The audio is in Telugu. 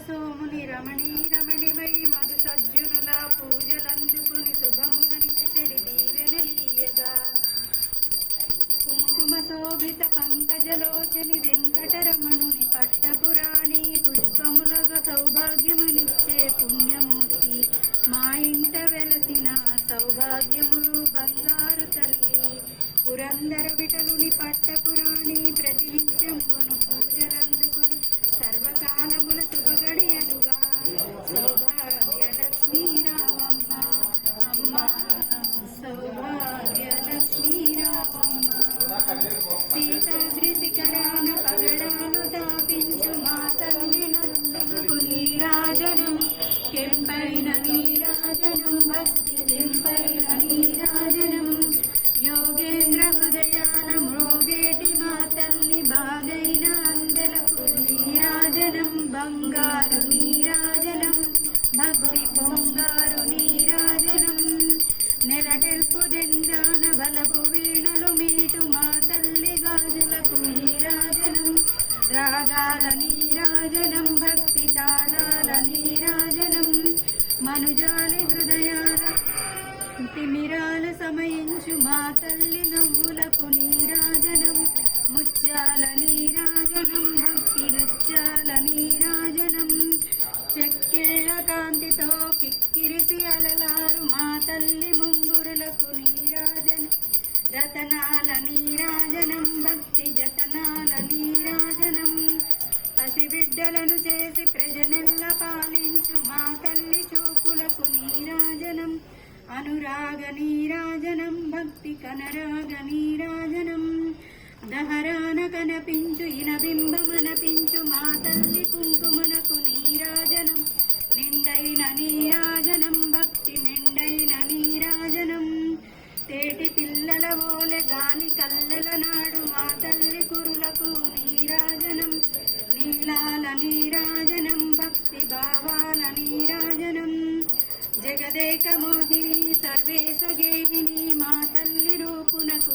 సోముని రమణీ రమణివై మధు సజ్జనుల పూజలందుకుని శుభములనిచ్చడి దీవెనలీయగా కుంకుమ శోభిత పంకజలోచని వెంకటరమణుని పట్టపురాణి పుష్పములగా సౌభాగ్యమునిచ్చే పుణ్యమూర్తి మా ఇంట వెలసిన సౌభాగ్యములు బంగారు తల్లి పురందర విఠలుని పట్టపురాణి ప్రతినిత్యంబును పూజలందుకుని సర్వకాలముల శుభగడియలుగా సౌభాగ్యలక్ష్మీ రామమ్మ అమ్మ సౌభాగ్యలక్ష్మీ రామమ్మ సీతాద్రి శిఖరాన పగడాలు దాపించు మా తల్లి నందునకు నీరాజనం కెంపైన నీరాజనం భక్తి కెంపైన నీరాజనం యోగేంద్ర హృదయాన మ్రోగేటి మా తల్లి బాగైన అందలకు నీరాజనం బంగారు నీరాజనం భక్తి పొంగారు నీరాజనం నెలటెల్పు దెందాన బలపు వీణలు మీటు మా తల్లి గాజులకు నీరాజనం రాగాల నీరాజనం భక్తి తాళాల నీరాజనం మనుజాలి హృదయాల తిమిరాలు సమయించు మా తల్లి నవ్వులకు నీరాజనం ముత్యాల నీరాజనం భక్తి నృత్యాల నీరాజనం చెక్కిళ్ళ కాంతితో కిక్కిరిసి అలలారు మా తల్లి ముంగురులకు నీరాజనం రతనాల నీరాజనం భక్తి జతనాల నీరాజనం పసిబిడ్డలను చేసి ప్రజనెల్ల పాలించు మా తల్లి చూపులకు నీరాజనం అనురాగ నీరాజనం భక్తి కనరాగ నీరాజనం దహరాన కనపించు ఇనబింబమనపించు మా తల్లి కుంకుమనకు నీరాజనం నిండైన నీరాజనం భక్తి నిండైన నీరాజనం తేటి పిల్లల ఓలె గాలి కల్లల నాడు మా తల్లి కురులకు నీరాజనం నీలాల నీరాజనం భక్తి భావాల నీరాజనం జగదేక మోహిని సర్వేశ గేహిని మా తల్లి రూపునకు